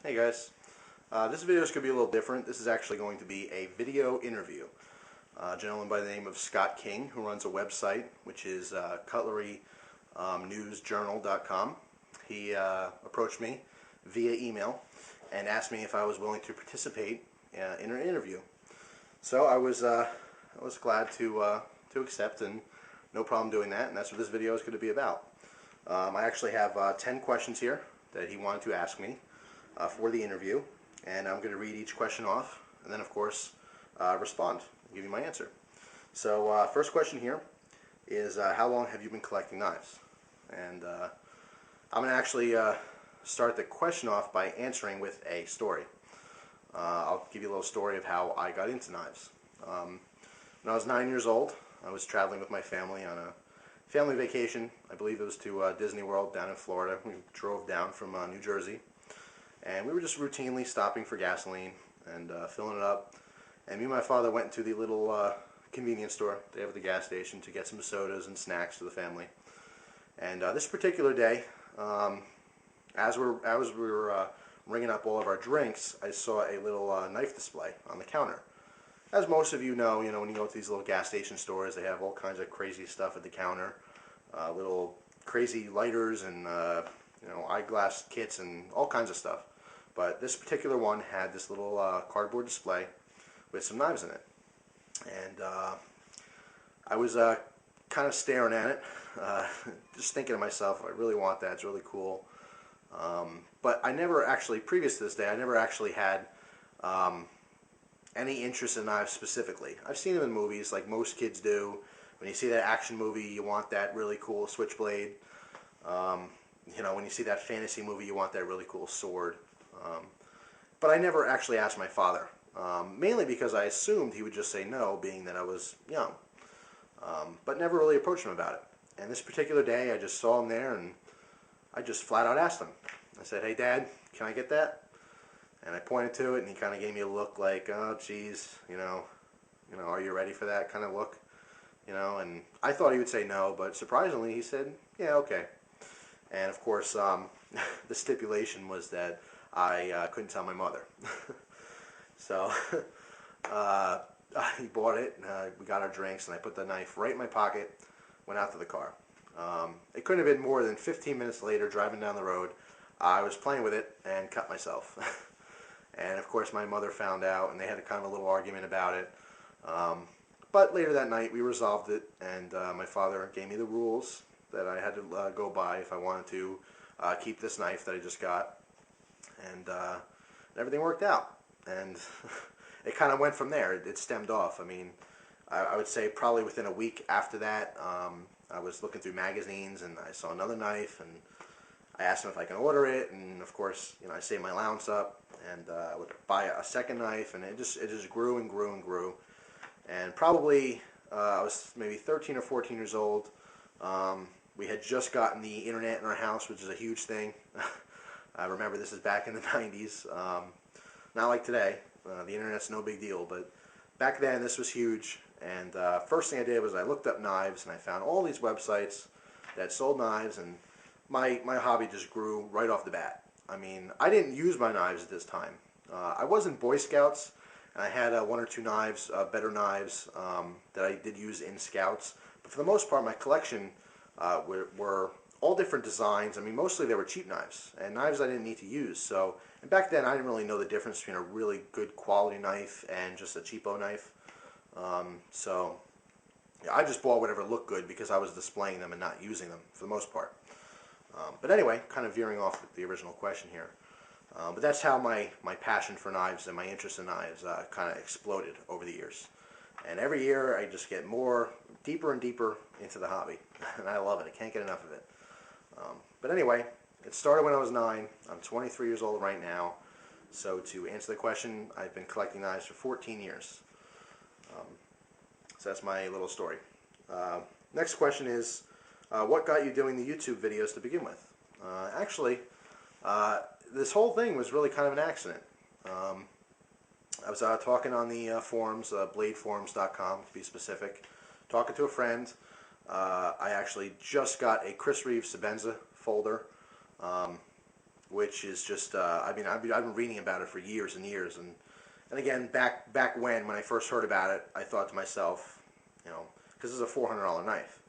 Hey guys, this video is going to be a little different. This is actually going to be a video interview. A gentleman by the name of Scott King, who runs a website which is cutlerynewsjournal.com. He approached me via email and asked me if I was willing to participate in an interview. So I was glad to accept, and no problem doing that, and that's what this video is going to be about. I actually have 10 questions here that he wanted to ask me for the interview, and I'm going to read each question off and then of course respond, give you my answer. So first question here is how long have you been collecting knives? And I'm going to actually start the question off by answering with a story. I'll give you a little story of how I got into knives. When I was 9 years old, I was traveling with my family on a family vacation. I believe it was to Disney World down in Florida. We drove down from New Jersey, and we were just routinely stopping for gasoline and filling it up. And me and my father went into the little convenience store they have at the gas station to get some sodas and snacks for the family. And this particular day, as we were ringing up all of our drinks, I saw a little knife display on the counter. As most of you know, when you go to these little gas station stores, they have all kinds of crazy stuff at the counter, little crazy lighters and eyeglass kits and all kinds of stuff. But this particular one had this little cardboard display with some knives in it. And I was kind of staring at it, just thinking to myself, I really want that, it's really cool. But I never actually, previous to this day, I never actually had any interest in knives specifically. I've seen them in movies like most kids do. When you see that action movie, you want that really cool switchblade. When you see that fantasy movie, you want that really cool sword. But I never actually asked my father, mainly because I assumed he would just say no, being that I was young. But never really approached him about it. And this particular day, I just saw him there, and I just flat out asked him. I said, "Hey Dad, can I get that?" And I pointed to it, and he kind of gave me a look like, "Oh geez, are you ready for that?" kind of look. And I thought he would say no, but surprisingly he said, "Yeah, okay." And of course, the stipulation was that I couldn't tell my mother. So he bought it, and we got our drinks, and I put the knife right in my pocket, went out to the car. It couldn't have been more than 15 minutes later, driving down the road, I was playing with it and cut myself. And of course my mother found out, and they had a kind of a little argument about it. But later that night we resolved it, and my father gave me the rules that I had to go by if I wanted to keep this knife that I just got. And everything worked out. And it kind of went from there. It stemmed off. I mean, I would say probably within a week after that, I was looking through magazines and I saw another knife, and I asked him if I can order it, and of course, I saved my allowance up, and I would buy a second knife, and it just grew and grew and grew. And probably I was maybe 13 or 14 years old. We had just gotten the internet in our house, which is a huge thing. I remember this is back in the 90s. Not like today. The internet's no big deal, but back then this was huge. And first thing I did was I looked up knives, and I found all these websites that sold knives, and my hobby just grew right off the bat. I mean, I didn't use my knives at this time. I was in Boy Scouts, and I had one or two knives, better knives, that I did use in Scouts. But for the most part, my collection were all different designs. I mean, mostly they were cheap knives, and knives I didn't need to use. So, and back then I didn't really know the difference between a really good quality knife and just a cheapo knife. So yeah, I just bought whatever looked good because I was displaying them and not using them for the most part. But anyway, kind of veering off the original question here. But that's how my passion for knives and my interest in knives kind of exploded over the years. And every year I just get deeper and deeper into the hobby. And I love it. I can't get enough of it. But anyway, it started when I was 9. I'm 23 years old right now. So to answer the question, I've been collecting knives for 14 years. So that's my little story. Next question is, what got you doing the YouTube videos to begin with? Actually, this whole thing was really kind of an accident. I was talking on the forums, bladeforums.com to be specific, talking to a friend. I actually just got a Chris Reeve Sebenza folder. which is just, I mean, I've been reading about it for years and years, and again, back when I first heard about it, I thought to myself, you know, because this is a $400 knife,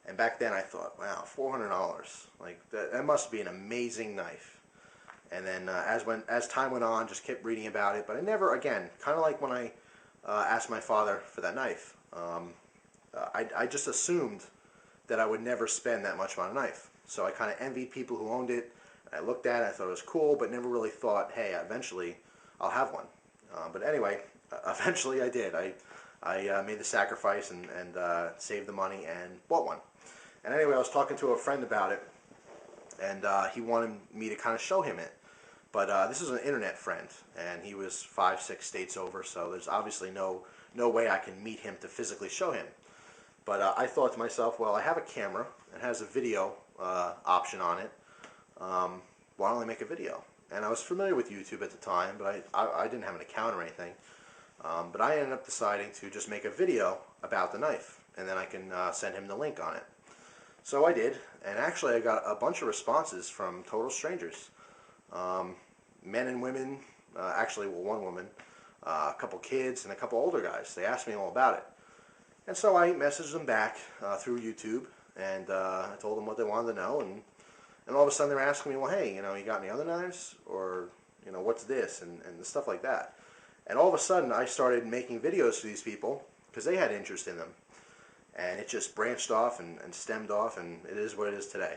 and back then I thought, wow, $400, like that must be an amazing knife. And then as time went on, just kept reading about it, but I never, again, kind of like when I asked my father for that knife, I just assumed that I would never spend that much on a knife. So I kind of envied people who owned it. I looked at it, I thought it was cool, but never really thought, hey, eventually I'll have one. But anyway, eventually I did. I made the sacrifice and saved the money and bought one. And anyway, I was talking to a friend about it, and he wanted me to kind of show him it. But this is an internet friend, and he was 5, 6 states over, so there's obviously no way I can meet him to physically show him. But I thought to myself, well, I have a camera. It has a video option on it. Why don't I make a video? And I was familiar with YouTube at the time, but I didn't have an account or anything. But I ended up deciding to just make a video about the knife, and then I can send him the link on it. So I did, and actually I got a bunch of responses from total strangers. Men and women, actually, well, one woman, a couple kids, and a couple older guys. They asked me all about it. And so I messaged them back through YouTube, and I told them what they wanted to know, and all of a sudden they're asking me, well, hey, you know, you got any other knives? Or, you know, what's this? And stuff like that. And all of a sudden I started making videos for these people because they had interest in them. And it just branched off and stemmed off, and it is what it is today.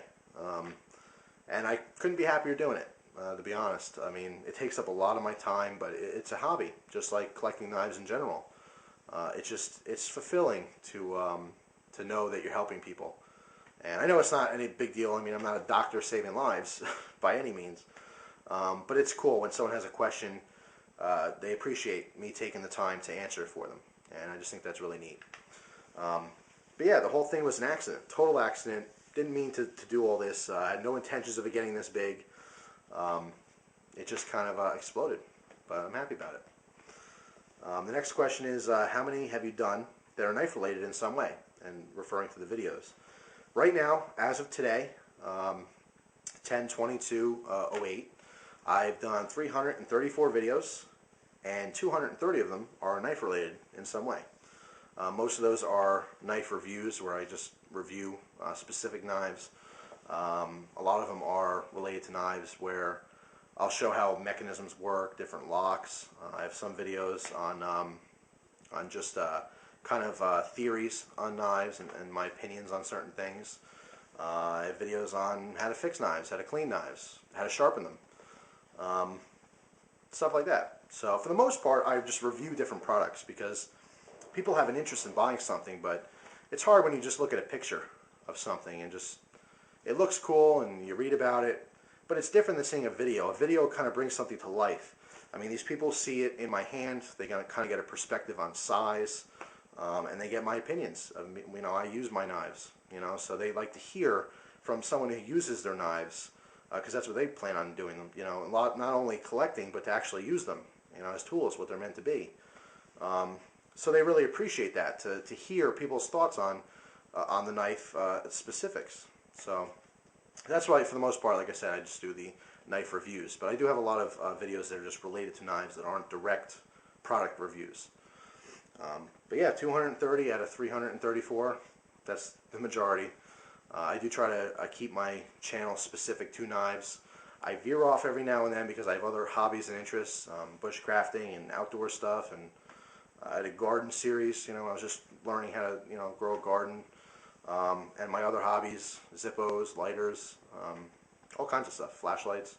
And I couldn't be happier doing it, to be honest. I mean, it takes up a lot of my time, but it's a hobby, just like collecting knives in general. It's fulfilling to know that you're helping people. And I know it's not any big deal. I mean, I'm not a doctor saving lives by any means. But it's cool when someone has a question. They appreciate me taking the time to answer it for them. And I just think that's really neat. But yeah, the whole thing was an accident. Total accident. Didn't mean to do all this. I had no intentions of it getting this big. It just kind of exploded. But I'm happy about it. The next question is, how many have you done that are knife related in some way? And referring to the videos. Right now, as of today, 10/22/08, I've done 334 videos, and 230 of them are knife related in some way. Most of those are knife reviews where I just review specific knives. A lot of them are related to knives where I'll show how mechanisms work, different locks. I have some videos on just kind of theories on knives and my opinions on certain things. I have videos on how to fix knives, how to clean knives, how to sharpen them, stuff like that. So for the most part, I just review different products because people have an interest in buying something, but it's hard when you just look at a picture of something and just, it looks cool and you read about it, but it's different than seeing a video. A video kind of brings something to life. I mean, these people see it in my hand, they kind of get a perspective on size, and they get my opinions. You know, I use my knives, you know, so they like to hear from someone who uses their knives, because that's what they plan on doing them, you know, not only collecting, but to actually use them, you know, as tools, what they're meant to be. So they really appreciate that, to hear people's thoughts on the knife specifics. So that's why, for the most part, like I said, I just do the knife reviews. But I do have a lot of videos that are just related to knives that aren't direct product reviews. But yeah, 230 out of 334, that's the majority. I do try to keep my channel specific to knives. I veer off every now and then because I have other hobbies and interests, bushcrafting and outdoor stuff, and I had a garden series. You know, I was just learning how to, you know, grow a garden, and my other hobbies, Zippos, lighters, all kinds of stuff, flashlights.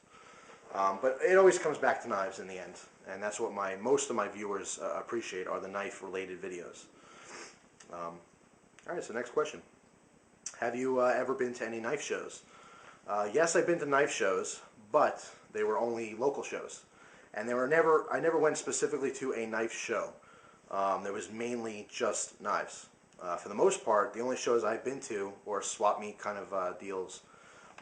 But it always comes back to knives in the end, and that's what most of my viewers appreciate, are the knife-related videos. All right, so next question. Have you ever been to any knife shows? Yes, I've been to knife shows, but they were only local shows. And I never went specifically to a knife show. There was mainly just knives. For the most part, the only shows I've been to, or swap meet kind of deals,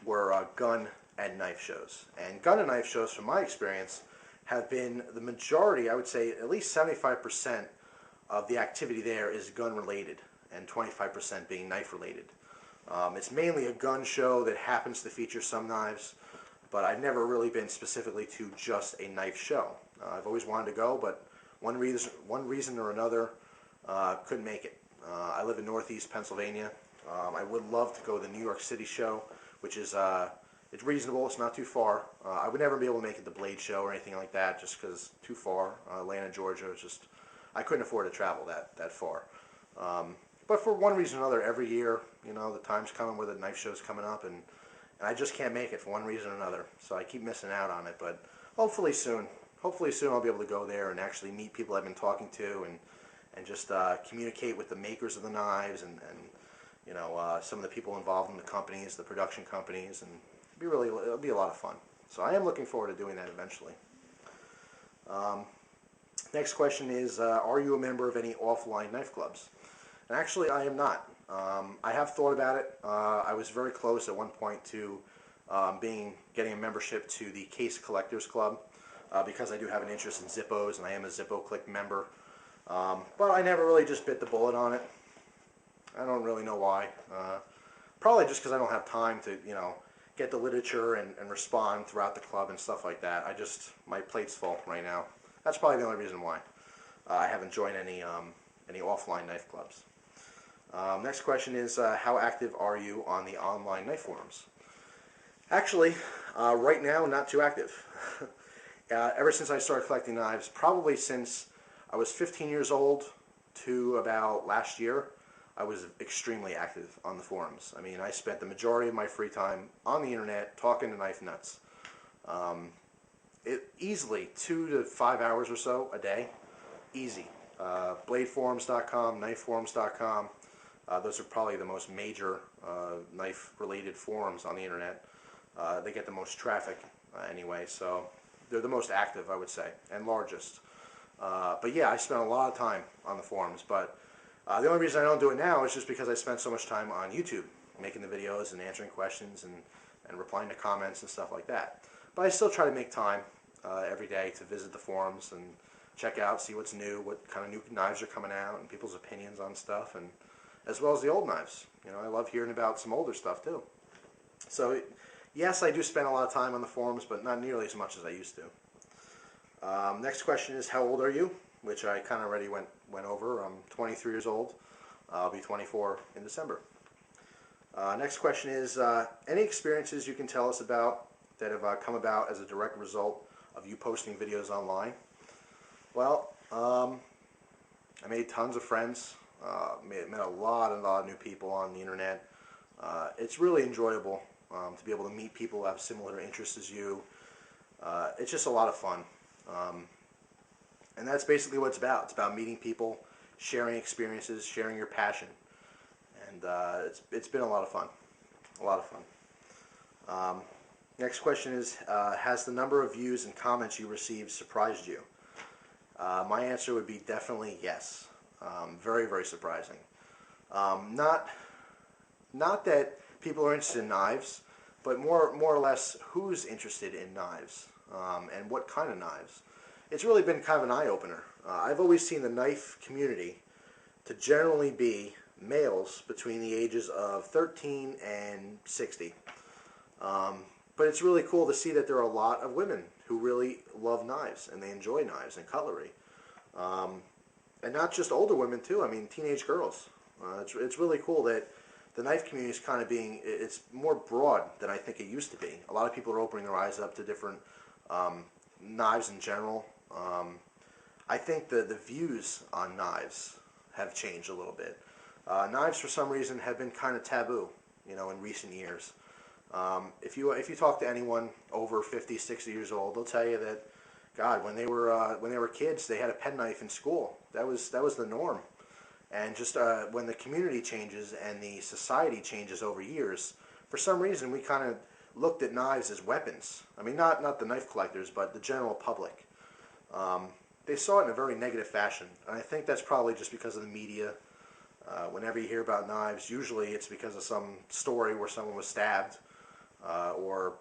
were gun and knife shows. And gun and knife shows, from my experience, have been the majority, I would say at least 75% of the activity there is gun related, and 25% being knife related. It's mainly a gun show that happens to feature some knives. but I've never really been specifically to just a knife show. I've always wanted to go, but one reason or another, couldn't make it. I live in Northeast Pennsylvania. I would love to go to the New York City show, which is it's reasonable. It's not too far. I would never be able to make it the Blade show or anything like that, just because too far. Atlanta, Georgia, it's just I couldn't afford to travel that far. But for one reason or another, every year, the time's coming where the knife show's coming up, and I just can't make it for one reason or another. So I keep missing out on it. But hopefully soon I'll be able to go there and actually meet people I've been talking to, and just communicate with the makers of the knives, and some of the people involved in the companies, the production companies, and it'll be a lot of fun. So I am looking forward to doing that eventually. Next question is, are you a member of any offline knife clubs? And actually, I am not. I have thought about it. I was very close at one point to getting a membership to the Case Collectors Club, because I do have an interest in Zippos, and I am a Zippo Click member. But I never really just bit the bullet on it. I don't really know why. Probably just because I don't have time to, get the literature and respond throughout the club and stuff like that. My plate's full right now. That's probably the only reason why I haven't joined any offline knife clubs. Next question is, how active are you on the online knife forums? Actually, right now, not too active. Ever since I started collecting knives, probably since I was 15 years old to about last year, I was extremely active on the forums. I mean, I spent the majority of my free time on the internet talking to knife nuts. Easily 2 to 5 hours or so a day, easy. Bladeforums.com, knifeforums.com. Those are probably the most major knife-related forums on the internet. They get the most traffic anyway, so they're the most active, I would say, and largest. But yeah, I spent a lot of time on the forums, but the only reason I don't do it now is just because I spent so much time on YouTube, making the videos and answering questions and replying to comments and stuff like that. But I still try to make time every day to visit the forums and check out, see what's new, what kind of new knives are coming out, and people's opinions on stuff, and as well as the old knives. I love hearing about some older stuff too. So yes, I do spend a lot of time on the forums, but not nearly as much as I used to. Next question is, how old are you? Which I kind of already went over. I'm 23 years old. I'll be 24 in December. Next question is, any experiences you can tell us about that have come about as a direct result of you posting videos online? Well, I made tons of friends. Met a lot of new people on the internet. It's really enjoyable to be able to meet people who have similar interests as you. It's just a lot of fun. And that's basically what it's about. It's about meeting people, sharing experiences, sharing your passion. And it's been a lot of fun. A lot of fun. Next question is, has the number of views and comments you received surprised you? My answer would be definitely yes. Very, very surprising. Not that people are interested in knives, but more or less who's interested in knives, and what kind of knives. It's really been kind of an eye-opener. I've always seen the knife community to generally be males between the ages of 13 and 60. But it's really cool to see that there are a lot of women who really love knives, and they enjoy knives and cutlery. And not just older women too, I mean teenage girls. It's really cool that the knife community is kind of it's more broad than I think it used to be. A lot of people are opening their eyes up to different knives in general. I think the views on knives have changed a little bit. Knives for some reason have been kind of taboo, in recent years. If you talk to anyone over 50, 60 years old, they'll tell you that, God, when they were kids, they had a penknife in school. That was the norm. And just when the community changes and the society changes over years, for some reason we kind of looked at knives as weapons. I mean, not the knife collectors, but the general public. They saw it in a very negative fashion, and I think that's probably just because of the media. Whenever you hear about knives, usually it's because of some story where someone was stabbed, or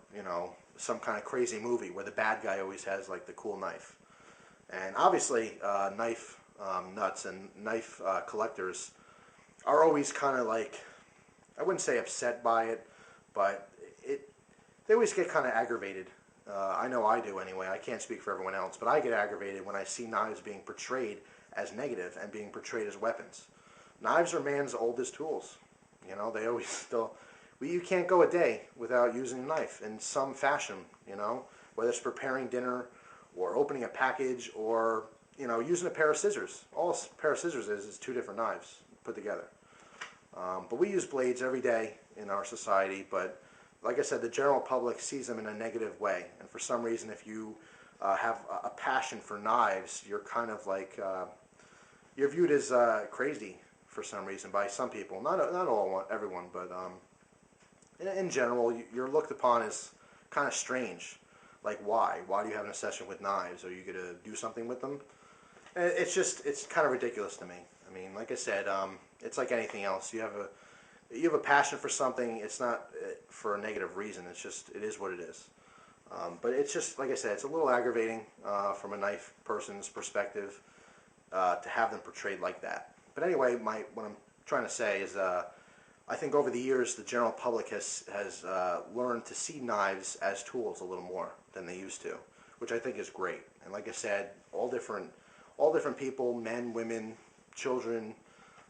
some kind of crazy movie where the bad guy always has like the cool knife. And obviously, knife nuts and knife collectors are always kind of like, I wouldn't say upset by it, but they always get kind of aggravated. I know I do anyway. I can't speak for everyone else, but I get aggravated when I see knives being portrayed as negative and being portrayed as weapons. Knives are man's oldest tools. You know, they always still. You can't go a day without using a knife in some fashion. You know, whether it's preparing dinner, or opening a package, or using a pair of scissors. All a pair of scissors is two different knives put together. But we use blades every day in our society, but like I said, the general public sees them in a negative way. And for some reason, if you have a passion for knives, you're kind of like, you're viewed as crazy for some reason by some people. Not all, everyone, but in general, you're looked upon as kind of strange. Like, why? Why do you have an obsession with knives? Are you going to do something with them? And it's kind of ridiculous to me. I mean, like I said, it's like anything else. You have a passion for something. It's not for a negative reason. It is what it is. But it's just, like I said, it's a little aggravating from a knife person's perspective to have them portrayed like that. But anyway, what I'm trying to say is I think over the years the general public has learned to see knives as tools a little more than they used to, which I think is great. And like I said, all different people, men, women, children,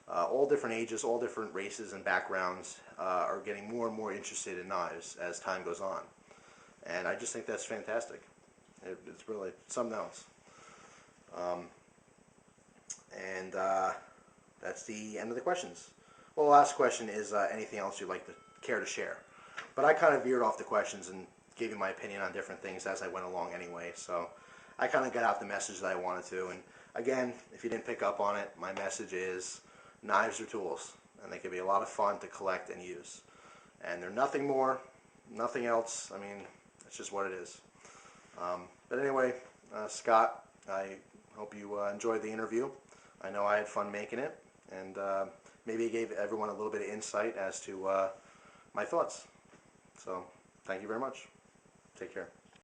all different ages, all different races and backgrounds are getting more and more interested in knives as time goes on. And I just think that's fantastic. It's really something else. And that's the end of the questions. Well, the last question is anything else you'd like to care to share? But I kind of veered off the questions and gave you my opinion on different things as I went along anyway. So I kind of got out the message that I wanted to. And again, if you didn't pick up on it, my message is knives are tools. And they can be a lot of fun to collect and use. And they're nothing more, nothing else. I mean, it's just what it is. But anyway, Scott, I hope you enjoyed the interview. I know I had fun making it. And maybe it gave everyone a little bit of insight as to my thoughts. So, thank you very much. Take care.